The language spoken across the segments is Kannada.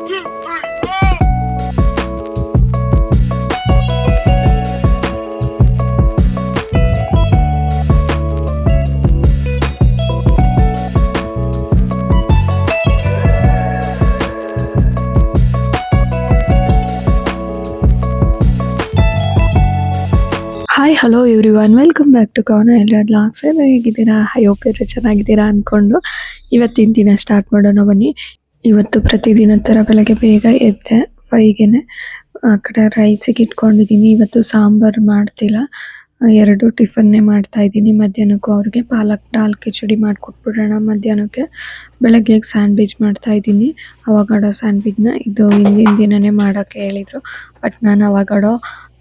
Hi hello everyone welcome back to Kavana ಎಲ್ಲ ಬ್ಲಾಗ್ಸ್. ಎಲ್ಲ ಹೇಗಿದ್ದೀರಾ? ಐ ಹೋಪ್ ಎಲ್ಲರೂ ಚೆನ್ನಾಗಿದ್ದೀರಾ ಅಂದ್ಕೊಂಡು ಇವತ್ತಿನ ದಿನ ಸ್ಟಾರ್ಟ್ ಮಾಡೋಣ ಬನ್ನಿ. ಇವತ್ತು ಪ್ರತಿದಿನ ಥರ ಬೆಳಗ್ಗೆ ಬೇಗ ಎದ್ದೆ 5ಗೆ. ಆ ಕಡೆ ರೈಸಿಗೆ ಇಟ್ಕೊಂಡಿದ್ದೀನಿ. ಇವತ್ತು ಸಾಂಬಾರು ಮಾಡ್ತಿಲ್ಲ, 2 ಟಿಫನ್ನೇ ಮಾಡ್ತಾ ಇದ್ದೀನಿ. ಮಧ್ಯಾಹ್ನಕ್ಕೂ ಅವ್ರಿಗೆ ಪಾಲಕ್ ದಾಲ್ ಕಿಚಡಿ ಮಾಡಿಕೊಟ್ಬಿಡೋಣ ಮಧ್ಯಾಹ್ನಕ್ಕೆ. ಬೆಳಗ್ಗೆ ಸ್ಯಾಂಡ್ವಿಚ್ ಮಾಡ್ತಾ ಇದ್ದೀನಿ, ಅವಗಾಡೋ ಸ್ಯಾಂಡ್ವಿಚ್ನ. ಇದು ಹಿಂದಿನ ದಿನನೇ ಮಾಡೋಕ್ಕೆ ಹೇಳಿದರು, ಬಟ್ ನಾನು ಅವಗಾಡೋ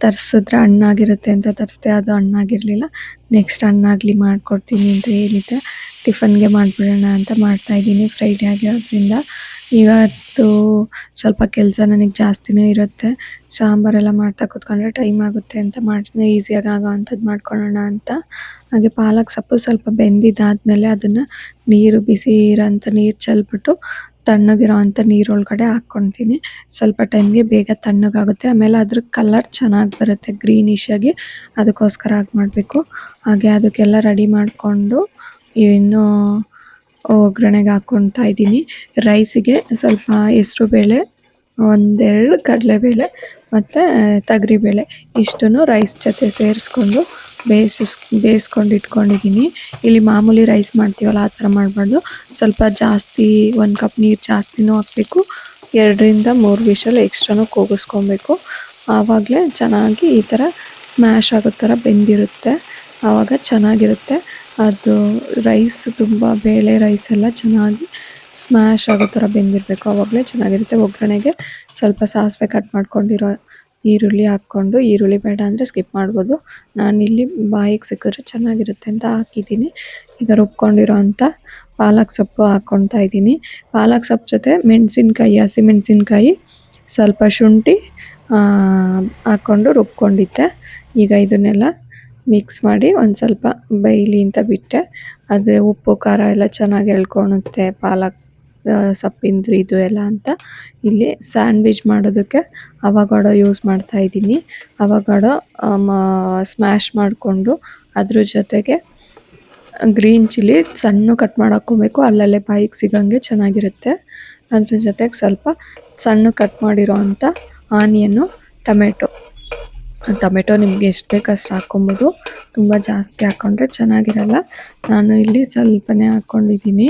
ತರಿಸಿದ್ರೆ ಹಣ್ಣಾಗಿರುತ್ತೆ ಅಂತ ತರಿಸ್ದೆ, ಅದು ಹಣ್ಣಾಗಿರಲಿಲ್ಲ. ನೆಕ್ಸ್ಟ್ ಹಣ್ಣಾಗಲಿ ಮಾಡಿಕೊಡ್ತೀನಿ ಅಂತ ಹೇಳಿದ್ದೆ. ಟಿಫನ್ಗೆ ಮಾಡಿಬಿಡೋಣ ಅಂತ ಮಾಡ್ತಾಯಿದ್ದೀನಿ. ಫ್ರೈಡೇ ಆಗಿರೋದ್ರಿಂದ ಇವತ್ತು ಸ್ವಲ್ಪ ಕೆಲಸ ನನಗೆ ಜಾಸ್ತಿನೇ ಇರುತ್ತೆ. ಸಾಂಬಾರೆಲ್ಲ ಮಾಡ್ತಾ ಕೂತ್ಕೊಂಡ್ರೆ ಟೈಮ್ ಆಗುತ್ತೆ ಅಂತ ಮಾಡ್ತೀನಿ, ಈಸಿಯಾಗಿ ಆಗೋ ಅಂಥದ್ದು ಮಾಡ್ಕೊಳ್ಳೋಣ ಅಂತ. ಹಾಗೆ ಪಾಲಕ್ ಸೊಪ್ಪು ಸ್ವಲ್ಪ ಬೆಂದಿದ್ದಾದಮೇಲೆ ಅದನ್ನು ಬಿಸಿ ಇರೋಂಥ ನೀರು ಚೆಲ್ಬಿಟ್ಟು ತಣ್ಣಗಿರೋ ಅಂಥ ನೀರೊಳಗಡೆ ಹಾಕ್ಕೊತೀನಿ. ಸ್ವಲ್ಪ ಟೈಮ್ಗೆ ಬೇಗ ತಣ್ಣಗಾಗುತ್ತೆ, ಆಮೇಲೆ ಅದ್ರ ಕಲರ್ ಚೆನ್ನಾಗಿ ಬರುತ್ತೆ ಗ್ರೀನಿಶ್ ಆಗಿ. ಅದಕ್ಕೋಸ್ಕರ ಹಾಗೆ ಮಾಡಬೇಕು. ಹಾಗೆ ಅದಕ್ಕೆಲ್ಲ ರೆಡಿ ಮಾಡಿಕೊಂಡು ಇನ್ನು ಒಗ್ಗರಣೆಗೆ ಹಾಕ್ಕೊಳ್ತಾ ಇದ್ದೀನಿ. ರೈಸಿಗೆ ಸ್ವಲ್ಪ ಹೆಸ್ರುಬೇಳೆ, 1-2 ಕಡಲೆಬೇಳೆ ಮತ್ತು ತೊಗರಿಬೇಳೆ ಇಷ್ಟನ್ನು ರೈಸ್ ಜೊತೆ ಸೇರಿಸ್ಕೊಂಡು ಬೇಯಿಸ್ಕೊಂಡು ಇಟ್ಕೊಂಡಿದ್ದೀನಿ. ಇಲ್ಲಿ ಮಾಮೂಲಿ ರೈಸ್ ಮಾಡ್ತೀವಲ್ಲ ಆ ಥರ ಮಾಡಬಾರ್ದು, ಸ್ವಲ್ಪ ಜಾಸ್ತಿ 1 ಕಪ್ ನೀರು ಜಾಸ್ತಿನೂ ಹಾಕಬೇಕು. 2-3 ವಿಷಲ್ ಎಕ್ಸ್ಟ್ರಾನೂ ಕೂಗಿಸ್ಕೊಬೇಕು. ಆವಾಗಲೇ ಚೆನ್ನಾಗಿ ಈ ಥರ ಸ್ಮ್ಯಾಶ್ ಆಗೋ ಥರ ಬೆಂದಿರುತ್ತೆ, ಆವಾಗ ಚೆನ್ನಾಗಿರುತ್ತೆ. ಅದು ರೈಸ್ ತುಂಬ ಬೇಳೆ ರೈಸ್ ಎಲ್ಲ ಚೆನ್ನಾಗಿ ಸ್ಮ್ಯಾಶ್ ಆಗೋ ಥರ ಬೆಂದಿರಬೇಕು, ಆವಾಗಲೇ ಚೆನ್ನಾಗಿರುತ್ತೆ. ಒಗ್ಗರಣೆಗೆ ಸ್ವಲ್ಪ ಸಾಸಿವೆ ಕಟ್ ಮಾಡ್ಕೊಂಡಿರೋ ಈರುಳ್ಳಿ ಹಾಕ್ಕೊಂಡು, ಈರುಳ್ಳಿ ಬೇಡ ಅಂದರೆ ಸ್ಕಿಪ್ ಮಾಡ್ಬೋದು, ನಾನಿಲ್ಲಿ ಬಾಯಿಗೆ ಸಿಕ್ಕಿದ್ರೆ ಚೆನ್ನಾಗಿರುತ್ತೆ ಅಂತ ಹಾಕಿದ್ದೀನಿ. ಈಗ ರುಬ್ಕೊಂಡಿರೋ ಅಂಥ ಪಾಲಕ್ ಸೊಪ್ಪು ಹಾಕ್ಕೊಳ್ತಾ ಇದ್ದೀನಿ. ಪಾಲಕ್ ಸೊಪ್ಪು ಜೊತೆ ಮೆಣಸಿನ್ಕಾಯಿ, ಹಸಿಮೆಣಸಿನ್ಕಾಯಿ, ಸ್ವಲ್ಪ ಶುಂಠಿ ಹಾಕ್ಕೊಂಡು ರುಬ್ಕೊಂಡಿದ್ದೆ. ಈಗ ಇದನ್ನೆಲ್ಲ ಮಿಕ್ಸ್ ಮಾಡಿ ಒಂದು ಸ್ವಲ್ಪ ಬೇಯಲಿ ಅಂತ ಬಿಟ್ಟೆ. ಅದು ಉಪ್ಪು ಖಾರ ಎಲ್ಲ ಚೆನ್ನಾಗಿ ಎಳ್ಕೊಳುತ್ತೆ ಪಾಲಕ್ ಸೊಪ್ಪಿಂದು ಇದು ಎಲ್ಲ ಅಂತ. ಇಲ್ಲಿ ಸ್ಯಾಂಡ್ವಿಚ್ ಮಾಡೋದಕ್ಕೆ ಅವಗಾಡೋ ಯೂಸ್ ಮಾಡ್ತಾ ಇದ್ದೀನಿ. ಅವಗಾಡೋ ಸ್ಮ್ಯಾಶ್ ಮಾಡಿಕೊಂಡು ಅದ್ರ ಜೊತೆಗೆ ಗ್ರೀನ್ ಚಿಲ್ಲಿ ಸಣ್ಣ ಕಟ್ ಮಾಡಿ ಹಾಕ್ಕೊಬೇಕು, ಅಲ್ಲಲ್ಲೇ ಬಾಯಿಗೆ ಸಿಗೋಂಗೆ ಚೆನ್ನಾಗಿರುತ್ತೆ. ಅದ್ರ ಜೊತೆಗೆ ಸ್ವಲ್ಪ ಸಣ್ಣ ಕಟ್ ಮಾಡಿರೋ ಅಂಥ ಆನಿಯನ್ನು, ಟೊಮೆಟೊ ನಿಮಗೆ ಎಷ್ಟು ಬೇಕು ಅಷ್ಟು ಹಾಕ್ಕೊಬೋದು, ತುಂಬ ಜಾಸ್ತಿ ಹಾಕ್ಕೊಂಡ್ರೆ ಚೆನ್ನಾಗಿರಲ್ಲ. ನಾನು ಇಲ್ಲಿ ಸ್ವಲ್ಪನೇ ಹಾಕ್ಕೊಂಡಿದ್ದೀನಿ,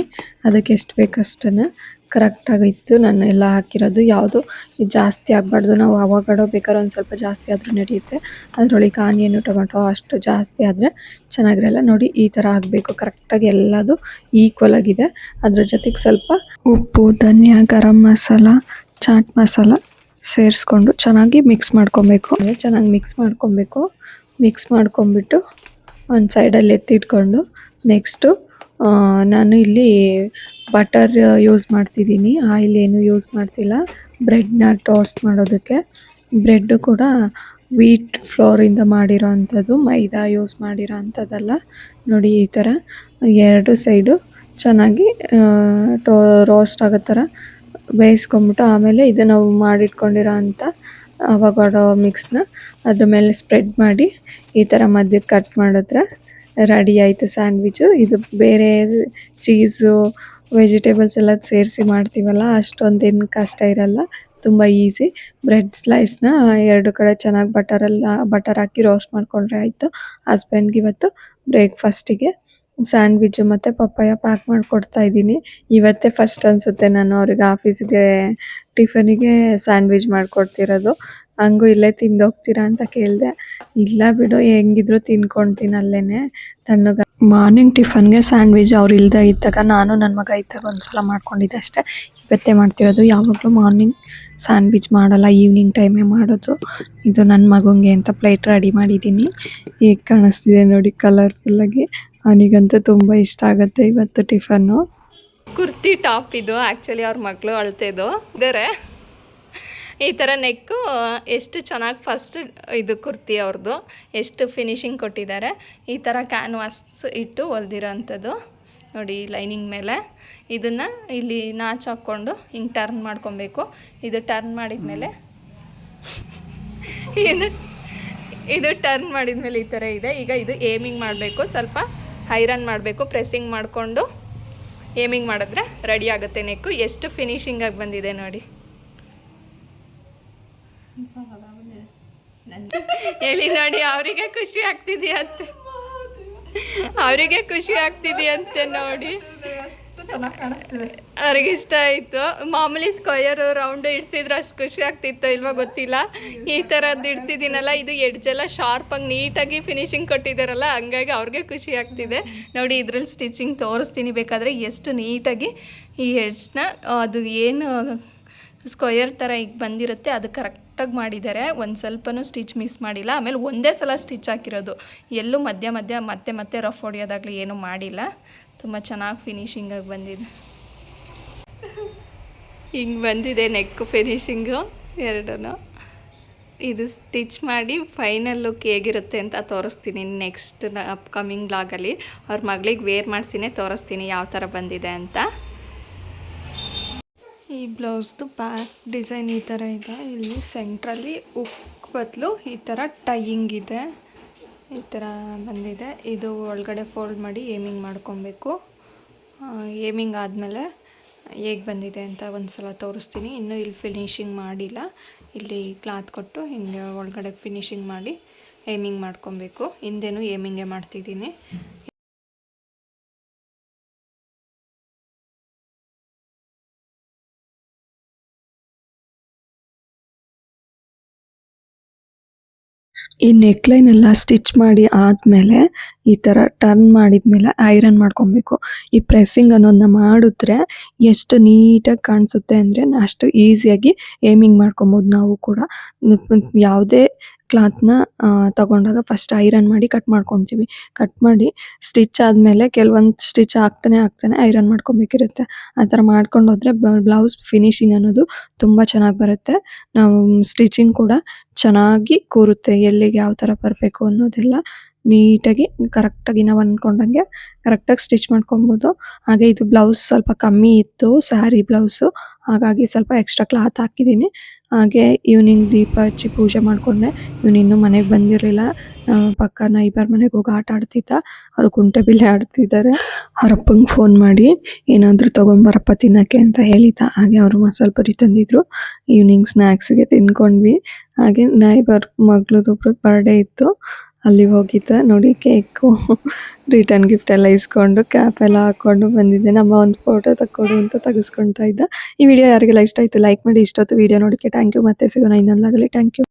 ಅದಕ್ಕೆ ಎಷ್ಟು ಬೇಕು ಅಷ್ಟನ್ನು ಕರೆಕ್ಟಾಗಿತ್ತು ನಾನು ಎಲ್ಲ ಹಾಕಿರೋದು. ಯಾವುದು ಜಾಸ್ತಿ ಆಗಬಾರ್ದು, ನಾವು ಅವಗಾಡೋ ಬೇಕಾದ್ರೆ ಒಂದು ಸ್ವಲ್ಪ ಜಾಸ್ತಿ ಆದರೂ ನಡೆಯುತ್ತೆ. ಅದರೊಳಗೆ ಆನಿಯನ್ನು ಟೊಮೆಟೊ ಅಷ್ಟು ಜಾಸ್ತಿ ಆದರೆ ಚೆನ್ನಾಗಿರಲ್ಲ. ನೋಡಿ ಈ ಥರ ಆಗಬೇಕು, ಕರೆಕ್ಟಾಗಿ ಎಲ್ಲದು ಈಕ್ವಲ್ ಆಗಿದೆ. ಅದ್ರ ಜೊತೆಗೆ ಸ್ವಲ್ಪ ಉಪ್ಪು, ಧನಿಯಾ, ಗರಂ ಮಸಾಲ, ಚಾಟ್ ಮಸಾಲ ಸೇರಿಸ್ಕೊಂಡು ಚೆನ್ನಾಗಿ ಮಿಕ್ಸ್ ಮಾಡ್ಕೊಬೇಕು. ಚೆನ್ನಾಗಿ ಮಿಕ್ಸ್ ಮಾಡ್ಕೊಂಬಿಟ್ಟು ಒಂದು ಸೈಡಲ್ಲಿ ಎತ್ತಿಟ್ಕೊಂಡು, ನೆಕ್ಸ್ಟು ನಾನು ಇಲ್ಲಿ ಬಟರ್ ಯೂಸ್ ಮಾಡ್ತಿದ್ದೀನಿ, ಆಯಿಲ್ ಏನು ಯೂಸ್ ಮಾಡ್ತಿಲ್ಲ. ಬ್ರೆಡ್ನ ಟೋಸ್ಟ್ ಮಾಡೋದಕ್ಕೆ, ಬ್ರೆಡ್ಡು ಕೂಡ ವೀಟ್ ಫ್ಲೋರಿಂದ ಮಾಡಿರೋ ಅಂಥದ್ದು, ಮೈದಾ ಯೂಸ್ ಮಾಡಿರೋ ಅಂಥದ್ದಲ್ಲ. ನೋಡಿ ಈ ಥರ 2 ಸೈಡು ಚೆನ್ನಾಗಿ ರೋಸ್ಟ್ ಆಗೋ ಥರ ಬೇಯಿಸ್ಕೊಂಬಿಟ್ಟು, ಆಮೇಲೆ ಇದು ನಾವು ಮಾಡಿಟ್ಕೊಂಡಿರೋ ಅಂಥ ಅವಗಾಡೋ ಮಿಕ್ಸ್ನ ಅದ್ರ ಮೇಲೆ ಸ್ಪ್ರೆಡ್ ಮಾಡಿ ಈ ಥರ ಮಧ್ಯಕ್ಕೆ ಕಟ್ ಮಾಡಿದ್ರೆ ರೆಡಿ ಆಯಿತು ಸ್ಯಾಂಡ್ವಿಚು. ಇದು ಬೇರೆ ಚೀಸು, ವೆಜಿಟೇಬಲ್ಸ್ ಎಲ್ಲ ಸೇರಿಸಿ ಮಾಡ್ತೀವಲ್ಲ, ಅಷ್ಟೊಂದೇನು ಕಷ್ಟ ಇರಲ್ಲ, ತುಂಬ ಈಸಿ. ಬ್ರೆಡ್ ಸ್ಲೈಸ್ನ 2 ಕಡೆ ಚೆನ್ನಾಗಿ ಬಟರ್ ಹಾಕಿ ರೋಸ್ಟ್ ಮಾಡಿಕೊಂಡ್ರೆ ಆಯಿತು. ಹಸ್ಬೆಂಡ್ಗೆ ಇವತ್ತು ಬ್ರೇಕ್ಫಾಸ್ಟಿಗೆ ಸ್ಯಾಂಡ್ವಿಚ್ಚು ಮತ್ತು ಪಪ್ಪಾಯ ಪ್ಯಾಕ್ ಮಾಡಿಕೊಡ್ತಾ ಇದ್ದೀನಿ. ಇವತ್ತೇ ಫಸ್ಟ್ ಅನಿಸುತ್ತೆ ನಾನು ಅವ್ರಿಗೆ ಆಫೀಸಿಗೆ ಟಿಫನಿಗೆ ಸ್ಯಾಂಡ್ವಿಚ್ ಮಾಡಿಕೊಡ್ತಿರೋದು. ಹಂಗೂ ಇಲ್ಲೇ ತಿಂದೋಗ್ತೀರಾ ಅಂತ ಕೇಳಿದೆ. ಇಲ್ಲ ಬಿಡು, ಹೆಂಗಿದ್ರು ತಿನ್ಕೊಳ್ತೀನಿ ಅಲ್ಲೇ ತಣ್ಣಗೆ. ಮಾರ್ನಿಂಗ್ ಟಿಫನ್ಗೆ ಸ್ಯಾಂಡ್ವಿಚ್ ಅವ್ರು ಇಲ್ಲದೆ ಇದ್ದಾಗ, ನಾನು ನನ್ನ ಮಗ ಇದ್ದಾಗ ಒಂದ್ಸಲ ಮಾಡ್ಕೊಂಡಿದ್ದೆ ಅಷ್ಟೇ. ಇವತ್ತೇ ಮಾಡ್ತಿರೋದು. ಯಾವಾಗಲೂ ಮಾರ್ನಿಂಗ್ ಸ್ಯಾಂಡ್ವಿಚ್ ಮಾಡಲ್ಲ, ಈವ್ನಿಂಗ್ ಟೈಮೇ ಮಾಡೋದು. ಇದು ನನ್ನ ಮಗನಿಗೆ ಅಂತ ಪ್ಲೇಟ್ ರೆಡಿ ಮಾಡಿದ್ದೀನಿ. ಹೇಗೆ ಕಾಣಿಸ್ತಿದೆ ನೋಡಿ ಕಲರ್ಫುಲ್ಲಾಗಿ. ಅವನಿಗಂತೂ ತುಂಬ ಇಷ್ಟ ಆಗುತ್ತೆ ಇವತ್ತು ಟಿಫನ್ನು. ಕುರ್ತಿ ಟಾಪ್ ಇದು ಆ್ಯಕ್ಚುಲಿ ಅವ್ರ ಮಗಳು ಅಳ್ತಿದ್ದು ಇದ್ದಾರೆ. ಈ ಥರ ನೆಕ್ಕು ಎಷ್ಟು ಚೆನ್ನಾಗಿ ಫಸ್ಟ್ ಇದು ಕುರ್ತಿ ಅವ್ರದ್ದು ಎಷ್ಟು ಫಿನಿಶಿಂಗ್ ಕೊಟ್ಟಿದ್ದಾರೆ. ಈ ಥರ ಕ್ಯಾನ್ವಾಸ್ ಇಟ್ಟು ಹೊಲ್ದಿರೋ ಅಂಥದ್ದು ನೋಡಿ ಲೈನಿಂಗ್ ಮೇಲೆ ಇದನ್ನು ಇಲ್ಲಿ ನಾಚ್ ಹಾಕ್ಕೊಂಡು ಹಿಂಗೆ ಟರ್ನ್ ಮಾಡ್ಕೊಬೇಕು. ಇದು ಟರ್ನ್ ಮಾಡಿದ್ಮೇಲೆ ಇದು ಟರ್ನ್ ಮಾಡಿದ್ಮೇಲೆ ಈ ಥರ ಇದೆ. ಈಗ ಇದು ಏಮಿಂಗ್ ಮಾಡಬೇಕು, ಸ್ವಲ್ಪ ಐರನ್ ಮಾಡಬೇಕು, ಪ್ರೆಸ್ಸಿಂಗ್ ಮಾಡಿಕೊಂಡು ಏಮಿಂಗ್ ಮಾಡಿದ್ರೆ ರೆಡಿ ಆಗುತ್ತೆ ನೆಕ್ಕು. ಎಷ್ಟು ಫಿನಿಶಿಂಗಾಗಿ ಬಂದಿದೆ ನೋಡಿ. ಹೇಳಿ ನೋಡಿ, ಅವರಿಗೆ ಖುಷಿ ಆಗ್ತಿದೆಯಂತೆ, ಅವರಿಗೆ ಖುಷಿ ಆಗ್ತಿದೆಯಂತೆ ನೋಡಿ. ಚೆನ್ನಾಗಿ ಕಾಣಿಸ್ತಿದೆ, ಅವ್ರಿಗೆ ಇಷ್ಟ ಆಯಿತು. ಮಾಮೂಲಿ ಸ್ಕ್ವಯರು ರೌಂಡು ಇಡ್ಸಿದ್ರೆ ಅಷ್ಟು ಖುಷಿ ಆಗ್ತಿತ್ತೋ ಇಲ್ವೋ ಗೊತ್ತಿಲ್ಲ. ಈ ಥರದ್ದು ಇಡ್ಸಿದ್ದೀನಲ್ಲ, ಇದು ಎಡ್ಜೆಲ್ಲ ಶಾರ್ಪಾಗಿ ನೀಟಾಗಿ ಫಿನಿಶಿಂಗ್ ಕೊಟ್ಟಿದ್ದಾರಲ್ಲ, ಹಂಗಾಗಿ ಅವ್ರಿಗೆ ಖುಷಿ ಆಗ್ತಿದೆ ನೋಡಿ. ಇದ್ರಲ್ಲಿ ಸ್ಟಿಚಿಂಗ್ ತೋರಿಸ್ತೀನಿ ಬೇಕಾದರೆ, ಎಷ್ಟು ನೀಟಾಗಿ ಈ ಎಡ್ಜ್ನ ಅದು ಏನು ಸ್ಕ್ವಯರ್ ಥರ ಈಗ ಬಂದಿರುತ್ತೆ ಅದು ಕರೆಕ್ಟಾಗಿ ಮಾಡಿದ್ದಾರೆ. ಒಂದು ಸ್ವಲ್ಪನೂ ಸ್ಟಿಚ್ ಮಿಸ್ ಮಾಡಿಲ್ಲ. ಆಮೇಲೆ ಒಂದೇ ಸಲ ಸ್ಟಿಚ್ ಹಾಕಿರೋದು, ಎಲ್ಲೂ ಮಧ್ಯ ಮಧ್ಯ ಮತ್ತೆ ರಫ್ ಹೊಡೆಯೋದಾಗಲಿ ಏನೂ ಮಾಡಿಲ್ಲ. ತುಂಬ ಚೆನ್ನಾಗಿ ಫಿನಿಶಿಂಗಾಗಿ ಬಂದಿದೆ. ಹಿಂಗೆ ಬಂದಿದೆ ನೆಕ್ ಫಿನಿಶಿಂಗು ಎರಡೂ. ಇದು ಸ್ಟಿಚ್ ಮಾಡಿ ಫೈನಲ್ ಲುಕ್ ಹೇಗಿರುತ್ತೆ ಅಂತ ತೋರಿಸ್ತೀನಿ ನೆಕ್ಸ್ಟ್ ಅಪ್ಕಮಿಂಗ್ ಬ್ಲಾಗಲ್ಲಿ. ಅವ್ರ ಮಗಳಿಗೆ ವೇರ್ ಮಾಡಿಸಿನೇ ತೋರಿಸ್ತೀನಿ ಯಾವ ಥರ ಬಂದಿದೆ ಅಂತ. ಈ ಬ್ಲೌಸ್ದು ಬ್ಯಾಕ್ ಡಿಸೈನ್ ಈ ಥರ ಇದೆ. ಇಲ್ಲಿ ಸೆಂಟ್ರಲ್ಲಿ ಉಕ್ ಬದಲು ಈ ಥರ ಟೈಯಿಂಗ್ ಇದೆ, ಈ ಥರ ಬಂದಿದೆ. ಇದು ಒಳಗಡೆ ಫೋಲ್ಡ್ ಮಾಡಿ ಏಮಿಂಗ್ ಮಾಡ್ಕೊಬೇಕು. ಏಮಿಂಗ್ ಆದಮೇಲೆ ಹೇಗೆ ಬಂದಿದೆ ಅಂತ ಒಂದು ಸಲ ತೋರಿಸ್ತೀನಿ. ಇನ್ನೂ ಇಲ್ಲಿ ಫಿನಿಶಿಂಗ್ ಮಾಡಿಲ್ಲ, ಇಲ್ಲಿ ಕ್ಲಾತ್ ಕೊಟ್ಟು ಹಿಂಗೆ ಒಳಗಡೆ ಫಿನಿಶಿಂಗ್ ಮಾಡಿ ಏಮಿಂಗ್ ಮಾಡ್ಕೊಬೇಕು. ಹಿಂದೆನೂ ಏಮಿಂಗೇ ಮಾಡ್ತಿದ್ದೀನಿ. ಈ ನೆಕ್ಲೈನ್ ಎಲ್ಲ ಸ್ಟಿಚ್ ಮಾಡಿ ಆದಮೇಲೆ ಈ ಥರ ಟರ್ನ್ ಮಾಡಿದ್ಮೇಲೆ ಐರನ್ ಮಾಡ್ಕೊಬೇಕು. ಈ ಪ್ರೆಸ್ಸಿಂಗ್ ಅನ್ನೋದನ್ನ ಮಾಡಿದ್ರೆ ಎಷ್ಟು ನೀಟಾಗಿ ಕಾಣಿಸುತ್ತೆ ಅಂದರೆ ಅಷ್ಟು ಈಸಿಯಾಗಿ ಏಮಿಂಗ್ ಮಾಡ್ಕೊಬೋದು. ನಾವು ಕೂಡ ಯಾವುದೇ ಕ್ಲಾತ್ನ ತಗೊಂಡಾಗ ಫಸ್ಟ್ ಐರನ್ ಮಾಡಿ ಕಟ್ ಮಾಡ್ಕೊತೀವಿ. ಕಟ್ ಮಾಡಿ ಸ್ಟಿಚ್ ಆದಮೇಲೆ ಕೆಲವೊಂದು ಸ್ಟಿಚ್ ಆಗ್ತಾನೆ ಐರನ್ ಮಾಡ್ಕೊಬೇಕಿರುತ್ತೆ. ಆ ಥರ ಮಾಡ್ಕೊಂಡು ಹೋದರೆ ಬ್ಲೌಸ್ ಫಿನಿಶಿಂಗ್ ಅನ್ನೋದು ತುಂಬ ಚೆನ್ನಾಗಿ ಬರುತ್ತೆ. ನಾವು ಸ್ಟಿಚಿಂಗ್ ಕೂಡ ಚೆನ್ನಾಗಿ ಕೂರುತ್ತೆ. ಎಲ್ಲಿಗೆ ಯಾವ ಥರ ಬರಬೇಕು ಅನ್ನೋದೆಲ್ಲ ನೀಟಾಗಿ ಕರೆಕ್ಟಾಗಿ ನಾವು ಅಂದ್ಕೊಂಡಂಗೆ ಕರೆಕ್ಟಾಗಿ ಸ್ಟಿಚ್ ಮಾಡ್ಕೊಬೋದು. ಹಾಗೆ ಇದು ಬ್ಲೌಸ್ ಸ್ವಲ್ಪ ಕಮ್ಮಿ ಇತ್ತು, ಸ್ಯಾರಿ ಬ್ಲೌಸು, ಹಾಗಾಗಿ ಸ್ವಲ್ಪ ಎಕ್ಸ್ಟ್ರಾ ಕ್ಲಾತ್ ಹಾಕಿದ್ದೀನಿ. ಹಾಗೆ ಈವ್ನಿಂಗ್ ದೀಪ ಹಚ್ಚಿ ಪೂಜೆ ಮಾಡಿಕೊಂಡೆ. ಇನ್ನೂ ಮನೆಗೆ ಬಂದಿರಲಿಲ್ಲ. ಪಕ್ಕ ನೈಬರ್ ಮನೆಗೆ ಹೋಗಿ ಆಟ ಆಡ್ತಿದ್ದ. ಅವರು ಕುಂಟೆಬಿಲ್ಲೆ ಆಡ್ತಿದ್ದಾರೆ. ಅವರಪ್ಪಂಗೆ ಫೋನ್ ಮಾಡಿ ಏನಾದರೂ ತೊಗೊಂಬರಪ್ಪ ತಿನ್ನೋಕ್ಕೆ ಅಂತ ಹೇಳಿದ್ದ. ಹಾಗೆ ಅವರು ಮಸಾಲೆ ಪುರಿ ತಂದಿದ್ರು. ಈವ್ನಿಂಗ್ ಸ್ನ್ಯಾಕ್ಸ್ಗೆ ತಿನ್ಕೊಂಡ್ವಿ. ಹಾಗೆ ನೈಬರ್ ಮಗಳದೊಬ್ರು ಬರ್ಡೇ ಇತ್ತು, ಅಲ್ಲಿ ಹೋಗಿದ್ದೆ ನೋಡಿ. ಕೇಕು ರಿಟರ್ನ್ ಗಿಫ್ಟ್ ಎಲ್ಲ ಇಸ್ಕೊಂಡು ಕ್ಯಾಪ್ ಎಲ್ಲ ಹಾಕ್ಕೊಂಡು ಬಂದಿದ್ದೆ. ನಮ್ಮ ಒಂದು ಫೋಟೋ ತಕ್ಕೊಡು ಅಂತ ತೆಗೆಸ್ಕೊಳ್ತಾ ಇದ್ದ. ಈ ವಿಡಿಯೋ ಯಾರಿಗೆಲ್ಲ ಇಷ್ಟ ಆಯಿತು ಲೈಕ್ ಮಾಡಿ. ಇಷ್ಟೊತ್ತು ವಿಡಿಯೋ ನೋಡೋಕ್ಕೆ ಥ್ಯಾಂಕ್ ಯು. ಮತ್ತೆ ಸಿಗೋಣ ಇನ್ನೊಂದಾಗಲಿ. Thank you.